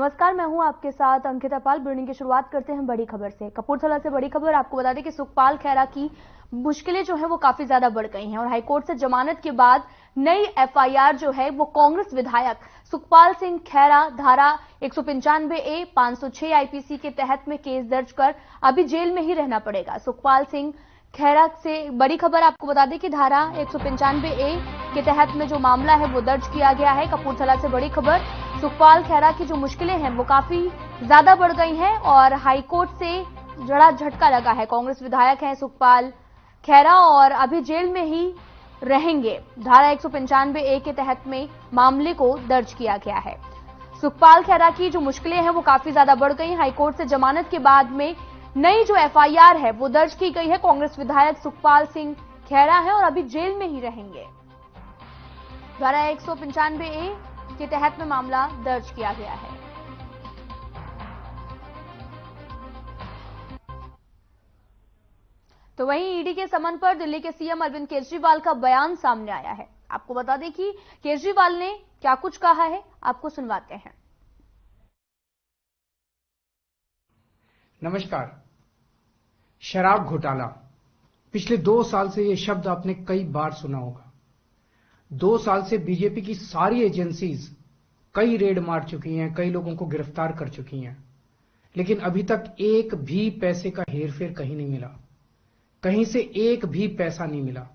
नमस्कार, मैं हूं आपके साथ अंकिता पाल। ब्रेकिंग की शुरुआत करते हैं बड़ी खबर से। कपूरथला से बड़ी खबर आपको बता दें कि सुखपाल खैरा की मुश्किलें जो है वो काफी ज्यादा बढ़ गई हैं और हाईकोर्ट से जमानत के बाद नई एफआईआर जो है वो कांग्रेस विधायक सुखपाल सिंह खैरा धारा 195A 506 आईपीसी के तहत में केस दर्ज कर अभी जेल में ही रहना पड़ेगा। सुखपाल सिंह खैरा से बड़ी खबर आपको बता दें कि धारा 195A के तहत में जो मामला है वो दर्ज किया गया है। कपूरथला से बड़ी खबर, सुखपाल खैरा की जो मुश्किलें हैं वो काफी ज्यादा बढ़ गई हैं और हाईकोर्ट से जड़ा झटका लगा है। कांग्रेस विधायक हैं सुखपाल खैरा और अभी जेल में ही रहेंगे। धारा 195A के तहत में मामले को दर्ज किया गया है। सुखपाल खैरा की जो मुश्किलें हैं वो काफी ज्यादा बढ़ गई। हाईकोर्ट से जमानत के बाद में नई जो एफआईआर है वो दर्ज की गई है। कांग्रेस विधायक सुखपाल सिंह खैरा है और अभी जेल में ही रहेंगे। धारा 195A के तहत में मामला दर्ज किया गया है। तो वहीं ईडी के समन पर दिल्ली के सीएम अरविंद केजरीवाल का बयान सामने आया है। आपको बता दें कि केजरीवाल ने क्या कुछ कहा है, आपको सुनवाते हैं। नमस्कार। शराब घोटाला, पिछले 2 साल से यह शब्द आपने कई बार सुना होगा। 2 साल से बीजेपी की सारी एजेंसीज कई रेड मार चुकी हैं, कई लोगों को गिरफ्तार कर चुकी हैं, लेकिन अभी तक एक भी पैसे का हेरफेर कहीं नहीं मिला, कहीं से एक भी पैसा नहीं मिला।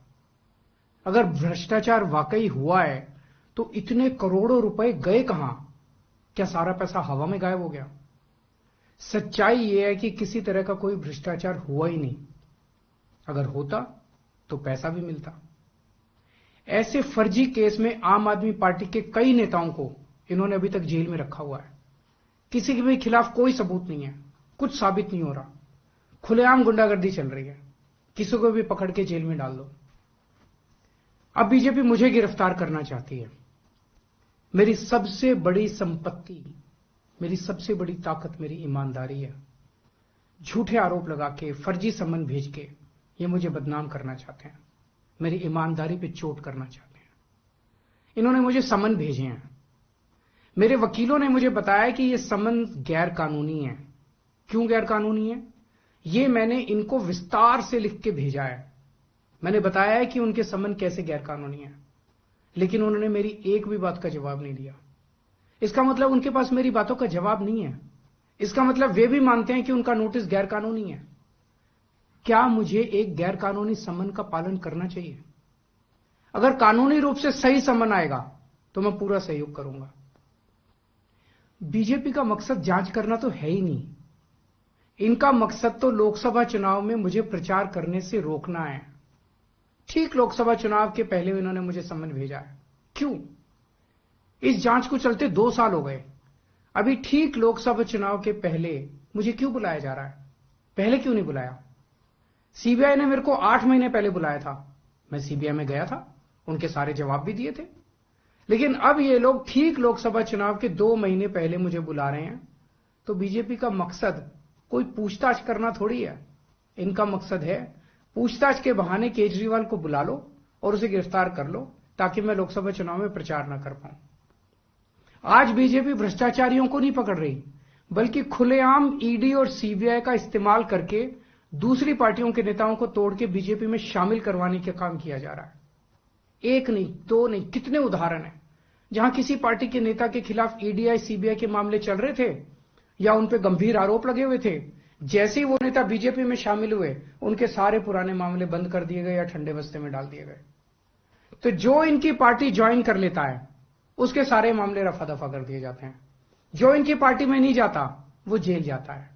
अगर भ्रष्टाचार वाकई हुआ है तो इतने करोड़ों रुपए गए कहां? क्या सारा पैसा हवा में गायब हो गया? सच्चाई यह है कि किसी तरह का कोई भ्रष्टाचार हुआ ही नहीं। अगर होता तो पैसा भी मिलता। ऐसे फर्जी केस में आम आदमी पार्टी के कई नेताओं को इन्होंने अभी तक जेल में रखा हुआ है। किसी के भी खिलाफ कोई सबूत नहीं है, कुछ साबित नहीं हो रहा, खुलेआम गुंडागर्दी चल रही है, किसी को भी पकड़ के जेल में डाल दो। अब बीजेपी मुझे गिरफ्तार करना चाहती है। मेरी सबसे बड़ी संपत्ति, मेरी सबसे बड़ी ताकत मेरी ईमानदारी है। झूठे आरोप लगा के, फर्जी समन भेज के ये मुझे बदनाम करना चाहते हैं, मेरी ईमानदारी पे चोट करना चाहते हैं। इन्होंने मुझे समन भेजे हैं। मेरे वकीलों ने मुझे बताया कि ये समन गैर कानूनी है। क्यों गैर कानूनी है? ये मैंने इनको विस्तार से लिख के भेजा है। मैंने बताया है कि उनके समन कैसे गैर कानूनी है, लेकिन उन्होंने मेरी एक भी बात का जवाब नहीं दिया। इसका मतलब उनके पास मेरी बातों का जवाब नहीं है। इसका मतलब वे भी मानते हैं कि उनका नोटिस गैर कानूनी है। क्या मुझे एक गैर कानूनी समन का पालन करना चाहिए? अगर कानूनी रूप से सही समन आएगा तो मैं पूरा सहयोग करूंगा। बीजेपी का मकसद जांच करना तो है ही नहीं। इनका मकसद तो लोकसभा चुनाव में मुझे प्रचार करने से रोकना है। ठीक लोकसभा चुनाव के पहले इन्होंने मुझे समन भेजा है। क्यों? इस जांच को चलते 2 साल हो गए। अभी ठीक लोकसभा चुनाव के पहले मुझे क्यों बुलाया जा रहा है? पहले क्यों नहीं बुलाया? सीबीआई ने मेरे को 8 महीने पहले बुलाया था। मैं सीबीआई में गया था, उनके सारे जवाब भी दिए थे। लेकिन अब ये लोग ठीक लोकसभा चुनाव के 2 महीने पहले मुझे बुला रहे हैं। तो बीजेपी का मकसद कोई पूछताछ करना थोड़ी है। इनका मकसद है पूछताछ के बहाने केजरीवाल को बुला लो और उसे गिरफ्तार कर लो, ताकि मैं लोकसभा चुनाव में प्रचार न कर पाऊं। आज बीजेपी भ्रष्टाचारियों को नहीं पकड़ रही, बल्कि खुलेआम ईडी और सीबीआई का इस्तेमाल करके दूसरी पार्टियों के नेताओं को तोड़ के बीजेपी में शामिल करवाने का काम किया जा रहा है। एक नहीं, 2 नहीं, कितने उदाहरण हैं जहां किसी पार्टी के नेता के खिलाफ ईडीआई सीबीआई के मामले चल रहे थे या उन पे गंभीर आरोप लगे हुए थे। जैसे ही वो नेता बीजेपी में शामिल हुए, उनके सारे पुराने मामले बंद कर दिए गए या ठंडे बस्ते में डाल दिए गए। तो जो इनकी पार्टी ज्वाइन कर लेता है उसके सारे मामले रफा दफा कर दिए जाते हैं। जो इनकी पार्टी में नहीं जाता वो जेल जाता है।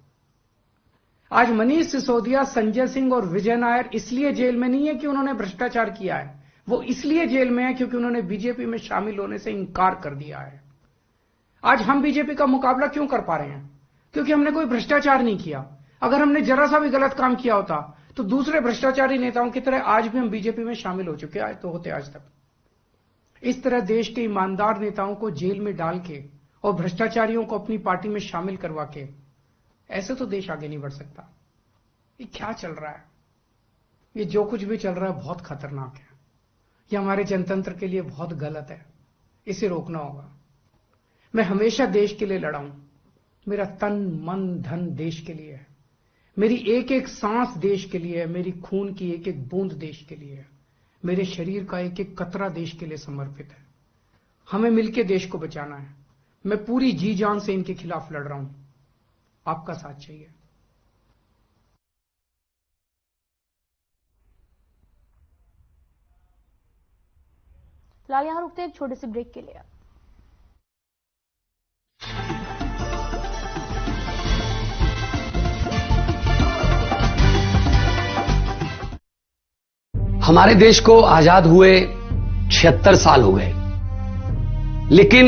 आज मनीष सिसोदिया, संजय सिंह और विजय नायर इसलिए जेल में नहीं है कि उन्होंने भ्रष्टाचार किया है, वो इसलिए जेल में है क्योंकि उन्होंने बीजेपी में शामिल होने से इंकार कर दिया है। आज हम बीजेपी का मुकाबला क्यों कर पा रहे हैं? क्योंकि हमने कोई भ्रष्टाचार नहीं किया। अगर हमने जरा सा भी गलत काम किया होता तो दूसरे भ्रष्टाचारी नेताओं की तरह आज भी हम बीजेपी में शामिल हो चुके होते आज तक। इस तरह देश के ईमानदार नेताओं को जेल में डाल के और भ्रष्टाचारियों को अपनी पार्टी में शामिल करवा के ऐसे तो देश आगे नहीं बढ़ सकता। ये क्या चल रहा है? ये जो कुछ भी चल रहा है बहुत खतरनाक है। ये हमारे जनतंत्र के लिए बहुत गलत है। इसे रोकना होगा। मैं हमेशा देश के लिए लड़ा हूं, मेरा तन मन धन देश के लिए है, मेरी एक एक सांस देश के लिए है, मेरी खून की एक एक बूंद देश के लिए है, मेरे शरीर का एक एक कतरा देश के लिए समर्पित है। हमें मिलकर देश को बचाना है। मैं पूरी जी जान से इनके खिलाफ लड़ रहा हूं, आपका साथ चाहिए। फिलहाल यहां रुकते हैं एक छोटे से ब्रेक के लिए। हमारे देश को आजाद हुए 76 साल हो गए, लेकिन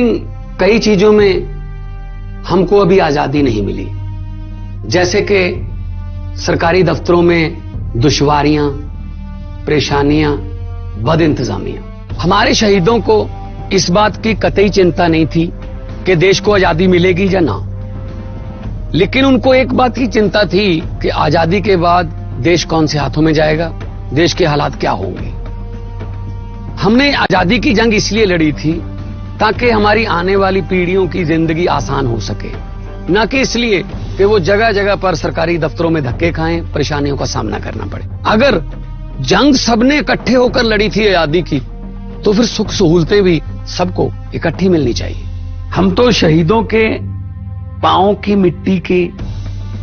कई चीजों में हमको अभी आजादी नहीं मिली। जैसे कि सरकारी दफ्तरों में दुश्वारियां, परेशानियां, बदइंतजामियां। हमारे शहीदों को इस बात की कतई चिंता नहीं थी कि देश को आजादी मिलेगी या ना, लेकिन उनको एक बात की चिंता थी कि आजादी के बाद देश कौन से हाथों में जाएगा, देश के हालात क्या होंगे। हमने आजादी की जंग इसलिए लड़ी थी ताकि हमारी आने वाली पीढ़ियों की जिंदगी आसान हो सके, न कि इसलिए कि वो जगह जगह पर सरकारी दफ्तरों में धक्के खाएं, परेशानियों का सामना करना पड़े। अगर जंग सबने इकट्ठे होकर लड़ी थी आजादी की, तो फिर सुख सहूलतें भी सबको इकट्ठी मिलनी चाहिए। हम तो शहीदों के पांव की मिट्टी के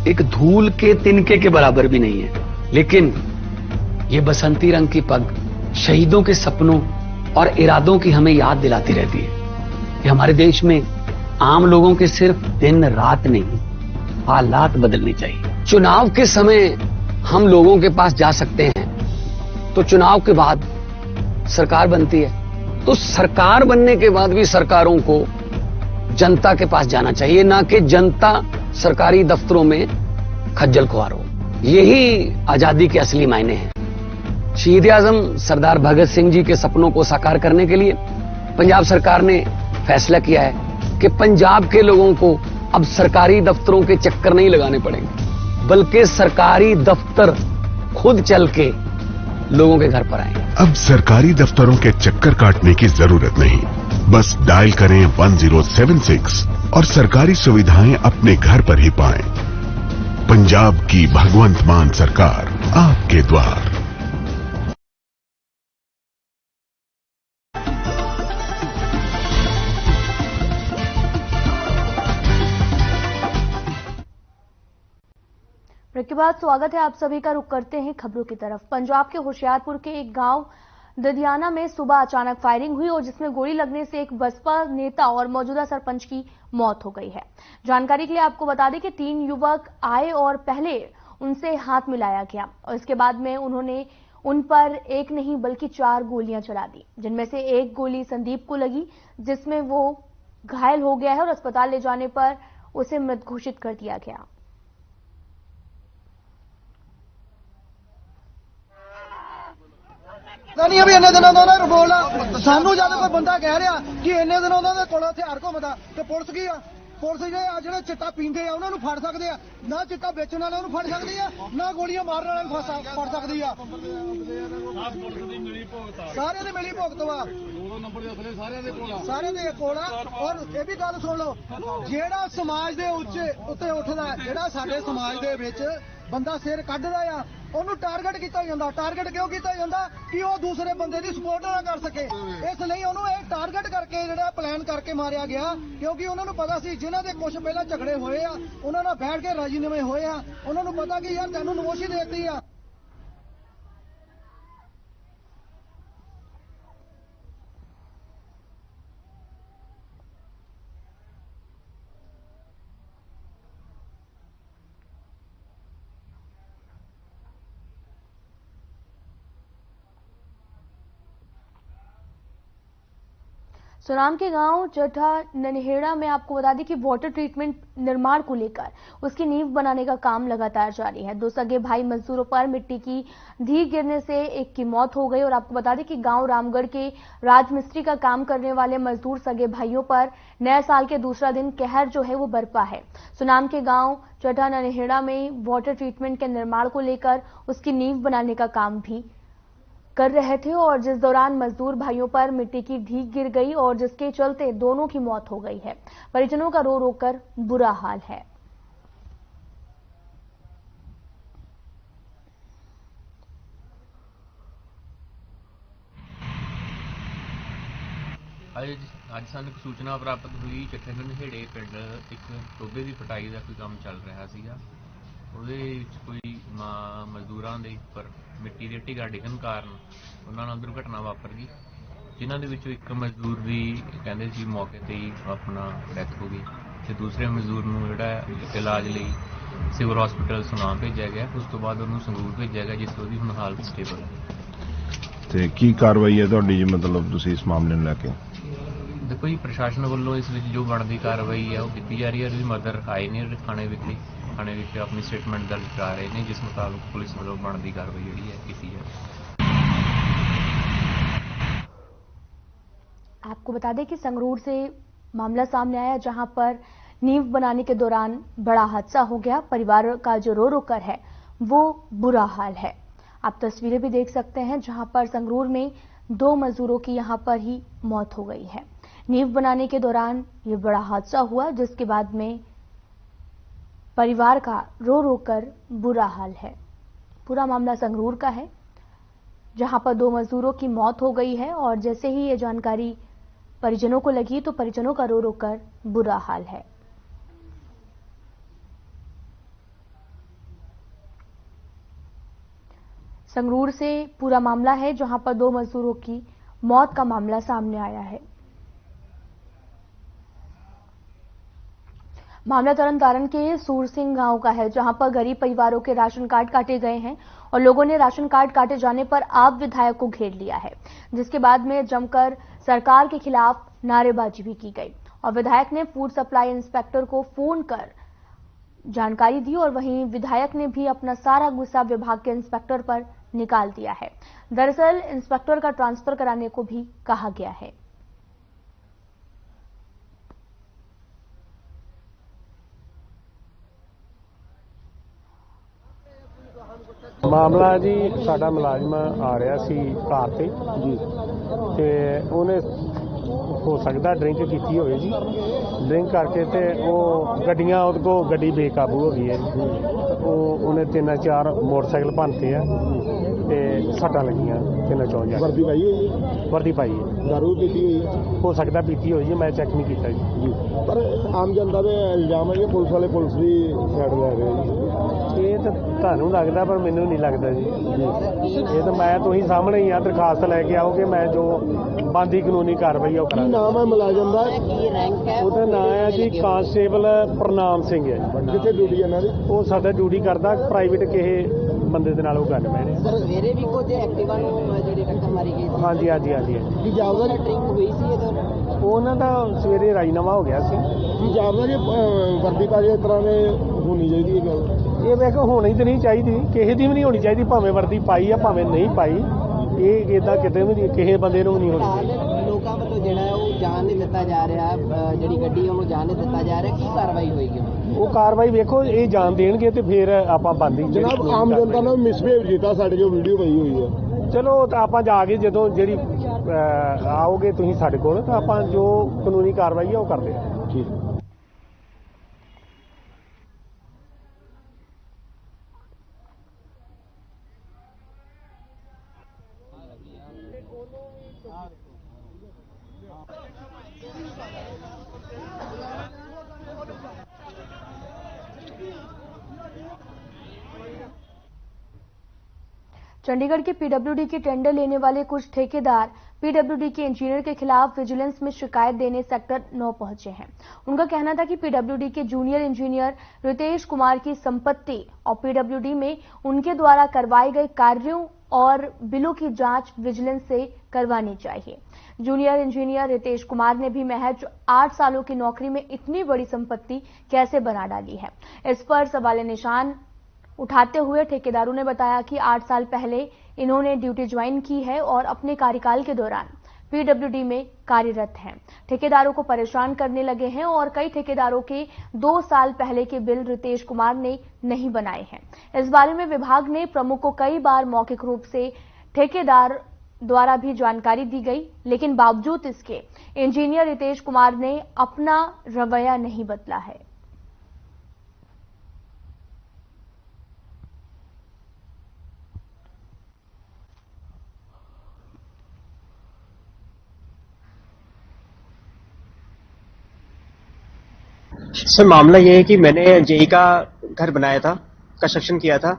एक धूल के तिनके के बराबर भी नहीं है, लेकिन ये बसंती रंग की पग शहीदों के सपनों और इरादों की हमें याद दिलाती रहती है कि हमारे देश में आम लोगों के सिर्फ दिन रात नहीं, हालात बदलने चाहिए। चुनाव के समय हम लोगों के पास जा सकते हैं, तो चुनाव के बाद सरकार बनती है, तो सरकार बनने के बाद भी सरकारों को जनता के पास जाना चाहिए, ना कि जनता सरकारी दफ्तरों में खज्जल खुआर हो। यही आजादी के असली मायने हैं। शहीद आजम सरदार भगत सिंह जी के सपनों को साकार करने के लिए पंजाब सरकार ने फैसला किया है कि पंजाब के लोगों को अब सरकारी दफ्तरों के चक्कर नहीं लगाने पड़ेंगे, बल्कि सरकारी दफ्तर खुद चल के लोगों के घर पर आएंगे। अब सरकारी दफ्तरों के चक्कर काटने की जरूरत नहीं, बस डायल करें 1076 और सरकारी सुविधाएं अपने घर पर ही पाएं। पंजाब की भगवंत मान सरकार आपके द्वार। ब्रेक के बाद स्वागत है आप सभी का। रुख करते हैं खबरों की तरफ। पंजाब के होशियारपुर के एक गांव ददियाना में सुबह अचानक फायरिंग हुई और जिसमें गोली लगने से एक बसपा नेता और मौजूदा सरपंच की मौत हो गई है। जानकारी के लिए आपको बता दें कि 3 युवक आए और पहले उनसे हाथ मिलाया गया और इसके बाद में उन्होंने उन पर एक नहीं बल्कि 4 गोलियां चला दी, जिनमें से एक गोली संदीप को लगी, जिसमें वो घायल हो गया है और अस्पताल ले जाने पर उसे मृत घोषित कर दिया गया। नहीं अभी इन्ने दिनों का रिपोर्ट सानू जब कोई बंदा कह रहा कि इन्ने दिनों का कोल हथियार घुमदा तो पुलिस की आ, पुलिस जो चिट्टा पींदे आ उन्होंने फड़ सकते हैं, ना चिट्टा बेचने वाले फड़ सकती है, ना गोलियां मारने वाले फड़ सकती है। सारे दी मिली भुगत वा सारे दे कोल और ये भी गल सुन लो, जेड़ा समाज दे उत्ते उठदा, जेड़ा साडे समाज दे विच बंदा सिर कढ़दा आ ਉਹਨੂੰ ਟਾਰਗੇਟ ਕੀਤਾ ਜਾਂਦਾ। ਟਾਰਗੇਟ ਕਿਉਂ ਕੀਤਾ ਜਾਂਦਾ ਕਿ ਉਹ ਦੂਸਰੇ ਬੰਦੇ ਦੀ ਸਪੋਰਟ ਨਾ ਕਰ ਸਕੇ, ਇਸ ਲਈ ਉਹਨੂੰ ਇਹ ਟਾਰਗੇਟ ਕਰਕੇ ਜਿਹੜਾ ਪਲਾਨ ਕਰਕੇ ਮਾਰਿਆ ਗਿਆ, ਕਿਉਂਕਿ ਉਹਨਾਂ ਨੂੰ ਪਤਾ ਸੀ ਜਿਨ੍ਹਾਂ ਦੇ ਕੁਝ ਪਹਿਲਾਂ ਝਗੜੇ ਹੋਏ ਆ ਉਹਨਾਂ ਨਾਲ ਬੈਠ ਕੇ ਰਾਜੀਨਾਮੇ ਹੋਏ ਆ, ਉਹਨਾਂ ਨੂੰ ਪਤਾ ਕਿ ਯਾਰ ਤੈਨੂੰ ਨਮੋਸ਼ੀ ਦੇਤੀ ਆ। सुनाम के गांव चट्टा ननहेड़ा में आपको बता दें कि वाटर ट्रीटमेंट निर्माण को लेकर उसकी नींव बनाने का काम लगातार जारी है। 2 सगे भाई मजदूरों पर मिट्टी की ढीग गिरने से एक की मौत हो गई और आपको बता दें कि गांव रामगढ़ के राजमिस्त्री का काम करने वाले मजदूर सगे भाइयों पर नए साल के दूसरा दिन कहर जो है वो बरपा है। सुनाम के गांव चट्टा ननहेड़ा में वाटर ट्रीटमेंट के निर्माण को लेकर उसकी नींव बनाने का काम भी कर रहे थे और जिस दौरान मजदूर भाइयों पर मिट्टी की ढीक गिर गई और जिसके चलते दोनों की मौत हो गई है। परिजनों का रो रो कर बुरा हाल है। ਅੱਜ ਸਾਨੂੰ ਇੱਕ ਸੂਚਨਾ ਪ੍ਰਾਪਤ ਹੋਈ ਚੱਠੇਗੜ ਨੇੜੇ ਪਿੰਡ ਇੱਕ ਟੋਬੇ ਦੀ ਪਟਾਈ ਦਾ ਕੋਈ ਕੰਮ ਚੱਲ ਰਿਹਾ ਸੀਗਾ। ਉਹਦੇ ਵਿੱਚ ਕੋਈ ਮਜ਼ਦੂਰਾਂ ਦੇ ਉੱਪਰ ਮਿੱਟੀ ਦੀ ਢਿੱਗਾ ਡਿੱਗਣ ਕਾਰਨ ਉਹਨਾਂ ਨਾਲ ਦੁਰਘਟਨਾ ਵਾਪਰ ਗਈ, ਜਿਨ੍ਹਾਂ ਦੇ ਵਿੱਚੋਂ ਇੱਕ ਮਜ਼ਦੂਰ ਦੀ ਕਹਿੰਦੇ ਸੀ ਮੌਕੇ ਤੇ ਹੀ ਆਪਣਾ ਡੈਥ ਹੋ ਗਈ ਤੇ ਦੂਸਰੇ ਮਜ਼ਦੂਰ ਨੂੰ ਜਿਹੜਾ ਇਲਾਜ ਲਈ ਸਿਵਲ ਹਸਪੀਟਲ ਸੁਨਾਮ ਭੇਜਿਆ ਗਿਆ। ਉਸ ਤੋਂ ਬਾਅਦ ਉਹਨੂੰ ਸੰਗਰੂਰ ਭੇਜਿਆ ਗਿਆ, ਜਿਸ ਤੋਂ ਉਹਦੀ ਹੁਣ ਹਾਲਤ ਸਟੇਬਲ ਹੈ। ਤੇ ਕੀ ਕਾਰਵਾਈ ਹੈ ਤੁਹਾਡੀ ਜੀ, ਮਤਲਬ ਤੁਸੀਂ ਇਸ ਮਾਮਲੇ ਨੂੰ ਲੈ ਕੇ? देखो जी, प्रशासन वालों इस विच जो बनती कार्रवाई है वो की जा रही है। उसकी मदर आए ने थाने विच अपनी स्टेटमेंट दर्ज करा रहे हैं, जिस मुताबिक पुलिस वालों बनती कार्रवाई जी है की है। आपको बता दें कि संगरूर से मामला सामने आया, जहां पर नींव बनाने के दौरान बड़ा हादसा हो गया। परिवार का जो रो रो कर है वो बुरा हाल है। आप तस्वीरें भी देख सकते हैं, जहां पर संगरूर में 2 मजदूरों की यहां पर ही मौत हो गई है। नींव बनाने के दौरान ये बड़ा हादसा हुआ, जिसके बाद में परिवार का रो रो कर बुरा हाल है। पूरा मामला संगरूर का है, जहां पर 2 मजदूरों की मौत हो गई है और जैसे ही ये जानकारी परिजनों को लगी तो परिजनों का रो रो कर बुरा हाल है। संगरूर से पूरा मामला है, जहां पर 2 मजदूरों की मौत का मामला सामने आया है। मामला तरनतारण के सूरसिंह गांव का है, जहां पर गरीब परिवारों के राशन कार्ड काटे गए हैं और लोगों ने राशन कार्ड काटे जाने पर आप विधायक को घेर लिया है, जिसके बाद में जमकर सरकार के खिलाफ नारेबाजी भी की गई और विधायक ने फूड सप्लाई इंस्पेक्टर को फोन कर जानकारी दी और वहीं विधायक ने भी अपना सारा गुस्सा विभाग के इंस्पेक्टर पर निकाल दिया है। दरअसल इंस्पेक्टर का ट्रांसफर कराने को भी कहा गया है। मामला जी साडा मुलाजम आ रहा सी कार से जी, ते उन्हें हो सकता ड्रिंक की होवे जी। ड्रिंक करके ते वो गड्डियां उहदे को गड्डी बेकाबू हो गई है। वो उन्हें 3-4 मोटरसाइकिल भनते हैं ते सट्टां लगियां 3-4 जाने। वर्दी पाई है? वर्दी पाई है। दारू पीती हुई? हो सकता पीती हो जी, मैं चेक नहीं किया जी। पर आम जनता पे इल्जाम है कि पुलिस वाले पुलिस की साइड ले रहे हैं। ये तो ਤੁਹਾਨੂੰ लगता पर मैनू नहीं लगता जी। ये तो मैं तुम सामने ही हाँ, दरखास्त लैके आओ कि मैं जो बनती कानूनी कार्रवाई है की नाम है मुलाजम का? ਉਹਦਾ ਨਾਮ ਹੈ ਜੀ ਕਾਂਸਟੇਬਲ ਪ੍ਰਨਾਮ ਸਿੰਘ ਹੈ। ਕਿੱਥੇ ਡਿਊਟੀ ਇਹਨਾਂ ਦੀ? ਉਹ ਸਾਡਾ ਡਿਊਟੀ ਕਰਦਾ ਪ੍ਰਾਈਵੇਟ ਕਿਸੇ ਬੰਦੇ ਦੇ ਨਾਲ ਉਹ ਗੱਲ ਮੈਂ ਸਰ ਸਵੇਰੇ ਵੀ ਕੁਝ ਐਕਟਿਵਾ ਨੂੰ ਜਿਹੜੀ ਟੱਕਰ ਮਾਰੀ ਗਈ ਸੀ। ਹਾਂਜੀ ਹਾਂਜੀ ਹਾਂਜੀ। ਕੀ ਜਾਪਦਾ ਜੀ ਡਰਿੰਕ ਹੋਈ ਸੀ ਇਹਦਾ? ਉਹਨਾਂ ਦਾ ਸਵੇਰੇ ਰਾਜੀਨਾਮਾ ਹੋ ਗਿਆ ਸੀ। ਕੀ ਜਾਪਦਾ ਜੀ ਵਰਦੀ ਪਾ ਕੇ ਇਸ ਤਰ੍ਹਾਂ ਦੇ ਹੋਣੀ ਚਾਹੀਦੀ ਹੈ ਗੱਲ? ਇਹ ਮੈਂ ਕਿਹਾ ਹੋਣੀ ਤਾਂ ਨਹੀਂ ਚਾਹੀਦੀ, ਕਿਸੇ ਦੀ ਵੀ ਨਹੀਂ ਹੋਣੀ ਚਾਹੀਦੀ, ਭਾਵੇਂ ਵਰਦੀ ਪਾਈ ਆ ਭਾਵੇਂ ਨਹੀਂ ਪਾਈ। ਇਹ ਇਦਾਂ ਕਿਤੇ ਵੀ ਕਿਸੇ ਬੰਦੇ ਨੂੰ ਨਹੀਂ ਹੋਣੀ ਚਾਹੀਦੀ। ਲੋਕਾਂ ਵੱਲੋਂ ਜਿਹੜਾ ਉਹ ਜਾਣ ਨਹੀਂ ਦਿੱਤਾ ਜਾ ਰਿਹਾ, ਜਿਹੜੀ ਗੱਡੀ ਉਹਨੂੰ ਜਾਣ ਨਹੀਂ ਦਿੱਤਾ ਜਾ ਰਿਹਾ, ਕੀ ਕਾਰਵਾਈ ਹੋਏਗੀ? ਉਹ ਕਾਰਵਾਈ ਵੇਖੋ, ਇਹ ਜਾਣ ਦੇਣਗੇ ਤੇ ਫਿਰ ਆਪਾਂ ਬੰਦੀ। ਜਨਾਬ ਆਮ ਜਨਤਾ ਨੇ ਮਿਸਬਿਹੇਵ ਕੀਤਾ ਸਾਡੇ ਜੋ ਵੀਡੀਓ ਪਈ ਹੋਈ ਹੈ। ਚਲੋ ਤਾਂ ਆਪਾਂ ਜਾ ਕੇ ਜਦੋਂ ਜਿਹੜੀ ਆਓਗੇ ਤੁਸੀਂ ਸਾਡੇ ਕੋਲ ਤਾਂ ਆਪਾਂ ਜੋ ਕਾਨੂੰਨੀ ਕਾਰਵਾਈ ਹੈ ਉਹ ਕਰਦੇ ਹਾਂ। ਠੀਕ। चंडीगढ़ के पीडब्ल्यूडी के टेंडर लेने वाले कुछ ठेकेदार पीडब्ल्यूडी के इंजीनियर के खिलाफ विजिलेंस में शिकायत देने सेक्टर 9 पहुंचे हैं। उनका कहना था कि पीडब्ल्यूडी के जूनियर इंजीनियर रितेश कुमार की संपत्ति और पीडब्ल्यूडी में उनके द्वारा करवाए गए कार्यों और बिलों की जांच विजिलेंस से करवानी चाहिए। जूनियर इंजीनियर रितेश कुमार ने भी महज 8 सालों की नौकरी में इतनी बड़ी संपत्ति कैसे बना डाली है, इस पर सवाल निशान उठाते हुए ठेकेदारों ने बताया कि 8 साल पहले इन्होंने ड्यूटी ज्वाइन की है और अपने कार्यकाल के दौरान पीडब्ल्यूडी में कार्यरत हैं। ठेकेदारों को परेशान करने लगे हैं और कई ठेकेदारों के 2 साल पहले के बिल रितेश कुमार ने नहीं बनाए हैं। इस बारे में विभाग ने प्रमुख को कई बार मौखिक रूप से ठेकेदार द्वारा भी जानकारी दी गई, लेकिन बावजूद इसके इंजीनियर रितेश कुमार ने अपना रवैया नहीं बदला है। सर मामला ये है कि मैंने जेई का घर बनाया था, कंस्ट्रक्शन किया था,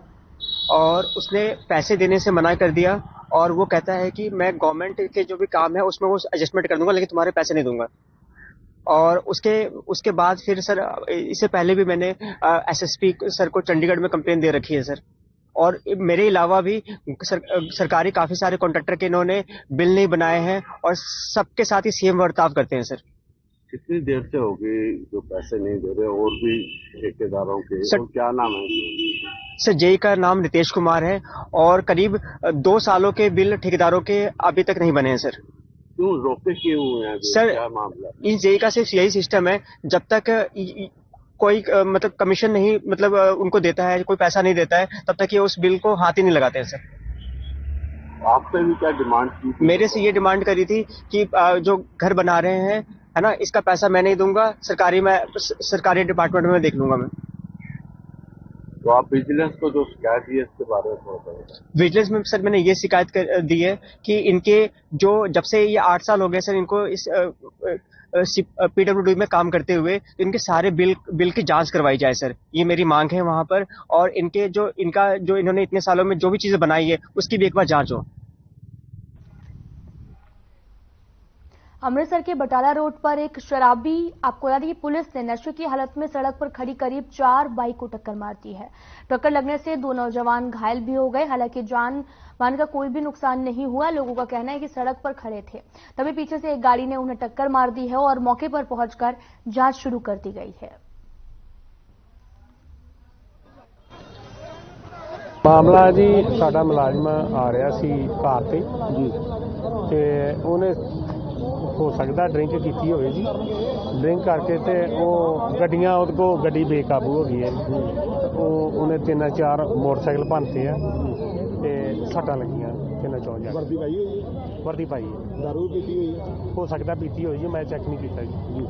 और उसने पैसे देने से मना कर दिया और वो कहता है कि मैं गवर्नमेंट के जो भी काम है उसमें वो एडजस्टमेंट कर दूंगा, लेकिन तुम्हारे पैसे नहीं दूंगा। और उसके बाद फिर सर इससे पहले भी मैंने एसएसपी सर को चंडीगढ़ में कंप्लेन दे रखी है सर। और मेरे अलावा भी सरकारी काफी सारे कॉन्ट्रैक्टर के इन्होंने बिल नहीं बनाए हैं और सबके साथ ही सेम बर्ताव करते हैं सर। कितनी देर से होगी जो पैसे नहीं दे रहे और भी ठेकेदारों के? सर क्या नाम है? सर जेई का नाम रितेश कुमार है और करीब 2 सालों के बिल ठेकेदारों के अभी तक नहीं बने हैं सर। क्यों रोके क्यों हुए हैं सर? क्या मामला? इस जेई का सिर्फ यही सिस्टम है, जब तक कोई मतलब कमीशन नहीं मतलब उनको देता है, कोई पैसा नहीं देता है, तब तक ये उस बिल को हाथ ही नहीं लगाते हैं सर। आपसे भी क्या डिमांड की? मेरे से ये डिमांड करी थी कि जो घर बना रहे हैं है ना, इसका पैसा मैं नहीं दूंगा, सरकारी डिपार्टमेंट में देख लूंगा मैं। तो आप विजिलेंस को जो शिकायत दी है इसके बारे में थोड़ा बताइए। विजिलेंस में सर मैंने ये शिकायत दी है कि इनके जो जब से ये 8 साल हो गए सर इनको इस पीडब्ल्यूडी में काम करते हुए, इनके सारे बिल की जांच करवाई जाए सर, ये मेरी मांग है वहां पर। और इनका जो इन्होंने इतने सालों में जो भी चीजें बनाई है उसकी भी एक बार जांच हो। अमृतसर के बटाला रोड पर एक शराबी, आपको बता दें कि पुलिस ने नशे की हालत में सड़क पर खड़ी करीब 4 बाइक को टक्कर मार दी है। टक्कर लगने से 2 नौजवान घायल भी हो गए, हालांकि जान माल का कोई भी नुकसान नहीं हुआ। लोगों का कहना है कि सड़क पर खड़े थे, तभी पीछे से एक गाड़ी ने उन्हें टक्कर मार दी है और मौके पर पहुंचकर जांच शुरू कर दी गई है। मामला जी साडा मुलाजम आ रहा सी कार ते जी, ते ਉਹਨੇ हो सकता ड्रिंक की होवे जी, ड्रिंक करके ते वो गड्डियां ਉਹਦੇ को गड्डी बेकाबू हो गई है, उन्हें 3-4 मोटरसाइकिल भनते हैं ते सट्टां लगियां 3-4 जाने। वर्दी पाई हुई है? वर्दी पाई है। दारू पीती हुई है? हो सकता पीती हुई है, मैं चेक नहीं किया जी।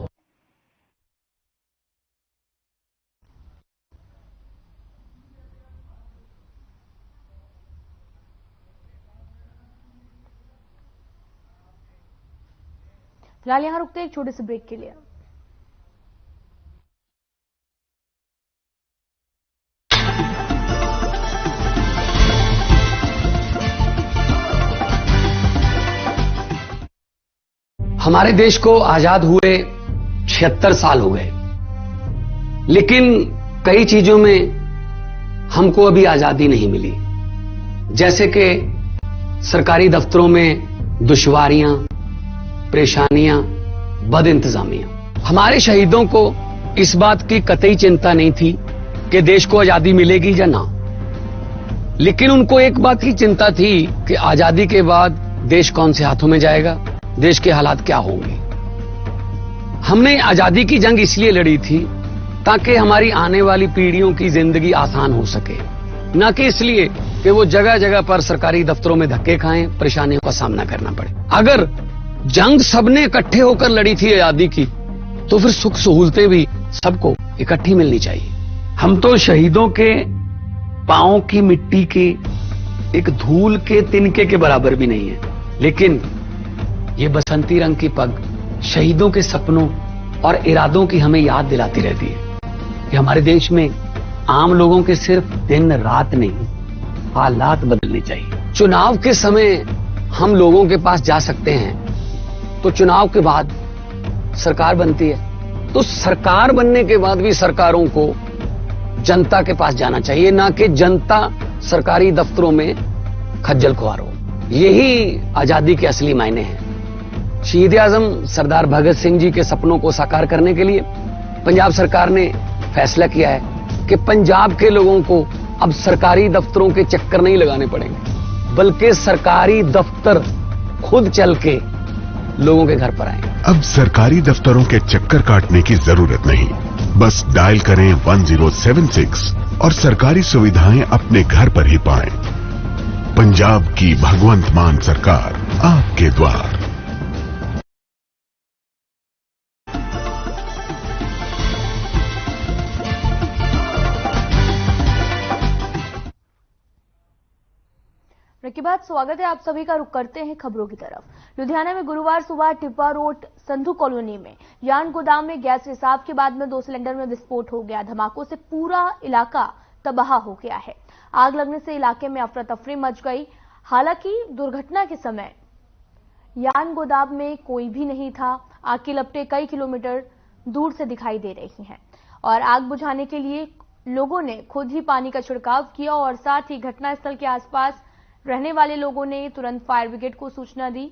फिलहाल यहां रुकते हैं एक छोटे से ब्रेक के लिए। हमारे देश को आजाद हुए 76 साल हो गए, लेकिन कई चीजों में हमको अभी आजादी नहीं मिली, जैसे कि सरकारी दफ्तरों में दुश्वारियां, परेशानियां, बद इंतजामियां। हमारे शहीदों को इस बात की कतई चिंता नहीं थी कि देश को आजादी मिलेगी या ना, लेकिन उनको एक बात की चिंता थी कि आजादी के बाद देश कौन से हाथों में जाएगा, देश के हालात क्या होंगे। हमने आजादी की जंग इसलिए लड़ी थी ताकि हमारी आने वाली पीढ़ियों की जिंदगी आसान हो सके, न कि इसलिए कि वो जगह जगह पर सरकारी दफ्तरों में धक्के खाएं, परेशानियों का सामना करना पड़े। अगर जंग सबने इकट्ठे होकर लड़ी थी आजादी की, तो फिर सुख सहूलतें भी सबको इकट्ठी मिलनी चाहिए। हम तो शहीदों के पांव की मिट्टी के एक धूल के तिनके के बराबर भी नहीं है, लेकिन ये बसंती रंग की पग शहीदों के सपनों और इरादों की हमें याद दिलाती रहती है कि हमारे देश में आम लोगों के सिर्फ दिन रात नहीं, हालात बदलने चाहिए। चुनाव के समय हम लोगों के पास जा सकते हैं, तो चुनाव के बाद सरकार बनती है, तो सरकार बनने के बाद भी सरकारों को जनता के पास जाना चाहिए, ना कि जनता सरकारी दफ्तरों में खज्जल खुआर हो। यही आजादी के असली मायने हैं। शहीद आजम सरदार भगत सिंह जी के सपनों को साकार करने के लिए पंजाब सरकार ने फैसला किया है कि पंजाब के लोगों को अब सरकारी दफ्तरों के चक्कर नहीं लगाने पड़ेंगे, बल्कि सरकारी दफ्तर खुद चल के लोगों के घर पर आए। अब सरकारी दफ्तरों के चक्कर काटने की जरूरत नहीं, बस डायल करें 1076 और सरकारी सुविधाएं अपने घर पर ही पाएं। पंजाब की भगवंत मान सरकार। आपके द्वार। ब्रेक के बाद स्वागत है आप सभी का। रुक करते हैं खबरों की तरफ। लुधियाना में गुरुवार सुबह टिब्बा रोड संधू कॉलोनी में यार्न गोदाम में गैस रिसाव के बाद में 2 सिलेंडर में विस्फोट हो गया। धमाकों से पूरा इलाका तबाह हो गया है। आग लगने से इलाके में अफरा तफरी मच गई। हालांकि दुर्घटना के समय यार्न गोदाम में कोई भी नहीं था। आग की लपटें कई किलोमीटर दूर से दिखाई दे रही हैं और आग बुझाने के लिए लोगों ने खुद ही पानी का छिड़काव किया और साथ ही घटनास्थल के आसपास रहने वाले लोगों ने तुरंत फायर ब्रिगेड को सूचना दी।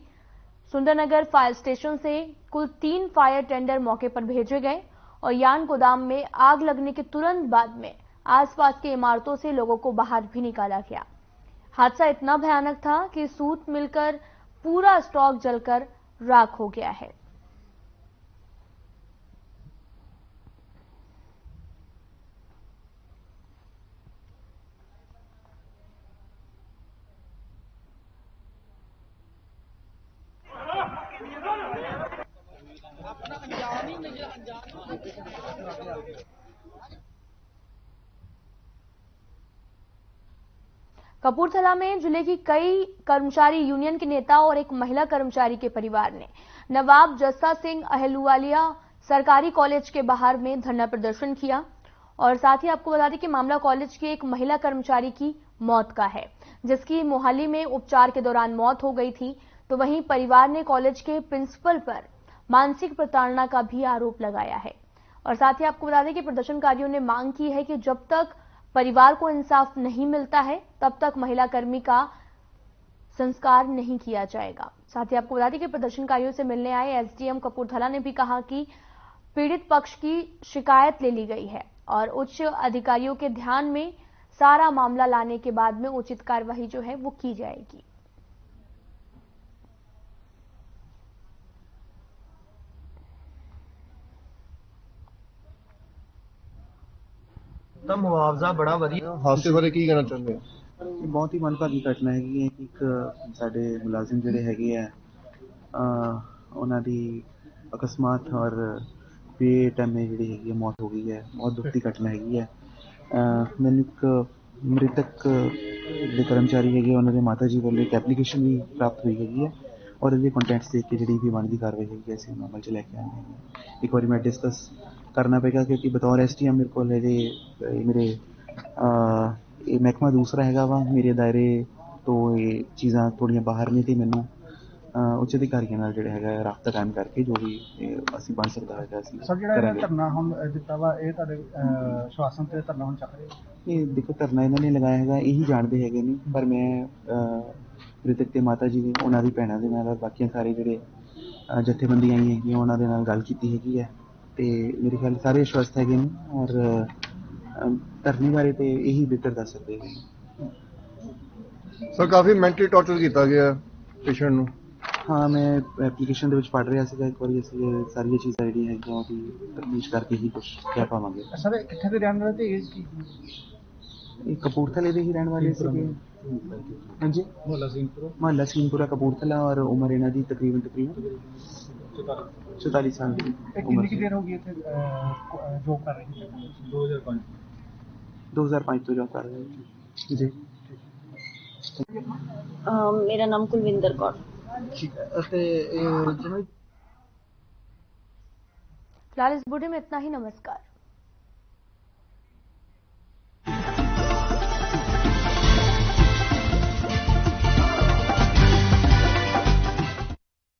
सुंदरनगर फायर स्टेशन से कुल 3 फायर टेंडर मौके पर भेजे गए और यार्न गोदाम में आग लगने के तुरंत बाद में आसपास की इमारतों से लोगों को बाहर भी निकाला गया। हादसा इतना भयानक था कि सूत मिलकर पूरा स्टॉक जलकर राख हो गया है। कपूरथला में जिले की कई कर्मचारी यूनियन के नेता और एक महिला कर्मचारी के परिवार ने नवाब जस्सा सिंह अहलुवालिया सरकारी कॉलेज के बाहर में धरना प्रदर्शन किया और साथ ही आपको बता दें कि मामला कॉलेज की एक महिला कर्मचारी की मौत का है, जिसकी मोहाली में उपचार के दौरान मौत हो गई थी। तो वहीं परिवार ने कॉलेज के प्रिंसिपल पर मानसिक प्रताड़ना का भी आरोप लगाया है और साथ ही आपको बता दें कि प्रदर्शनकारियों ने मांग की है कि जब तक परिवार को इंसाफ नहीं मिलता है तब तक महिला कर्मी का संस्कार नहीं किया जाएगा। साथ ही आपको बता दें कि प्रदर्शनकारियों से मिलने आए एसडीएम कपूरथला ने भी कहा कि पीड़ित पक्ष की शिकायत ले ली गई है और उच्च अधिकारियों के ध्यान में सारा मामला लाने के बाद में उचित कार्रवाई जो है वो की जाएगी। ਤਾਂ ਮੁਆਵਜ਼ਾ ਬੜਾ ਵਧੀਆ। ਹਾਦਸੇ ਬਾਰੇ ਕੀ ਕਹਿਣਾ ਚਾਹੁੰਦੇ ਹੋ? ਬਹੁਤ ਹੀ ਮੰਦਭਾਗੀ ਘਟਨਾ ਹੈਗੀ ਹੈ ਕਿ ਇੱਕ ਸਾਡੇ ਮੁਲਾਜ਼ਮ ਜਿਹੜੇ ਹੈਗੇ ਆ ਉਹਨਾਂ ਦੀ ਅਕਸਮਾਤ ਔਰ ਬੇਟਾਈਮੇ ਜਿਹੜੀ ਹੈਗੀ ਮੌਤ ਹੋ ਗਈ ਹੈ। ਬਹੁਤ ਦੁੱਖ ਦੀ ਘਟਨਾ ਹੈਗੀ ਹੈ। ਮੈਨੂੰ ਇੱਕ ਮ੍ਰਿਤਕ ਦੇ ਕਰਮਚਾਰੀ ਹੈਗੇ ਉਹਨਾਂ ਦੇ ਮਾਤਾ ਜੀ ਵੱਲੋਂ ਇੱਕ ਐਪਲੀਕੇਸ਼ਨ ਵੀ ਪ੍ਰਾਪਤ ਹੋਈ ਹੈਗੀ ਹੈ ਔਰ ਇਹਦੇ ਕੰਟੈਂਟਸ ਦੇਖ ਕੇ ਜਿਹੜੀ ਵੀ ਬਣਦੀ ਕਾਰਵਾਈ ਹੈਗੀ ਅਸੀਂ ਅਮਲ 'ਚ ਲੈ ਕੇ ਆਉਂਦੇ ਹਾਂ। ਇੱਕ ਵਾਰੀ ਮੈਂ ਡਿਸਕਸ करना पड़ेगा क्योंकि बतौर SDM मेरे को मेरे महकमा दूसरा हैगा वा मेरे दायरे तो ये चीज़ां थोड़ियां बाहर नहीं थी। मैनू उच्च अधिकारियों नाल जिहड़ा हैगा राबता कायम करके जो भी असीं बन सकदा हैगा असीं सर जिहड़ा धरना हम दिता वा ये तुहाडे श्वासन ते धरना हम चक रहे ये देखो धरना इन्हां ने लगाया हैगा यही जानते हैगे ने पर मैं मृतक के माता जी उन्हां दी भैणां दे नाल बाकी सारे जिहड़े जथेबंदियां आई हैगियां उन्हां दे नाल गल कीती हैगी है ਤੇ ਮੇਰੇ ਖਿਆਲ ਸਾਰੇ ਆਸ਼ਵਸਤ ਹੈਗੇ ਨੇ ਔਰ ਧਰਨੇ ਬਾਰੇ ਤੇ ਇਹੀ ਬਿਹਤਰ ਦੱਸ ਸਕਦੇ ਨੇ। ਸਰ ਕਾਫੀ ਮੈਂਟਲੀ ਟੌਰਚਰ ਕੀਤਾ ਗਿਆ ਪੇਸ਼ੈਂਟ ਨੂੰ। ਹਾਂ ਮੈਂ ਐਪਲੀਕੇਸ਼ਨ ਦੇ ਵਿੱਚ ਪੜ੍ਹ ਰਿਹਾ ਸੀਗਾ ਇੱਕ ਵਾਰੀ ਅਸੀਂ ਸਾਰੀਆਂ ਚੀਜ਼ਾਂ ਜਿਹੜੀਆਂ ਹੈਗੀਆਂ ਉਹਦੀ ਤਫਤੀਸ਼ ਕਰਕੇ ਹੀ ਕੁਝ ਕਹਿ ਪਾਵਾਂਗੇ। ਸਰ ਕਿੱਥੇ ਦੇ ਰਹਿਣ ਵਾਲੇ ਤੇ ਇਹ ਕਪੂਰਥਲੇ ਦੇ ਹੀ ਰਹਿਣ ਵਾਲੇ ਸੀਗੇ। ਹਾਂਜੀ ਮੁਹੱਲਾ ਸਿੰਘਪੁਰਾ ਕਪੂਰਥਲਾ ਔਰ ਉਮਰ ਇਹਨਾਂ ਦੀ ਤਕਰੀਬਨ 44 साल की। कितनी की देर होगी जॉब कर रही है? 2005 तो जॉब कर रहे हैं जी। मेरा नाम कुलविंदर कौर। ठीक है। फिलहाल इस बुलेटिन में इतना ही। नमस्कार।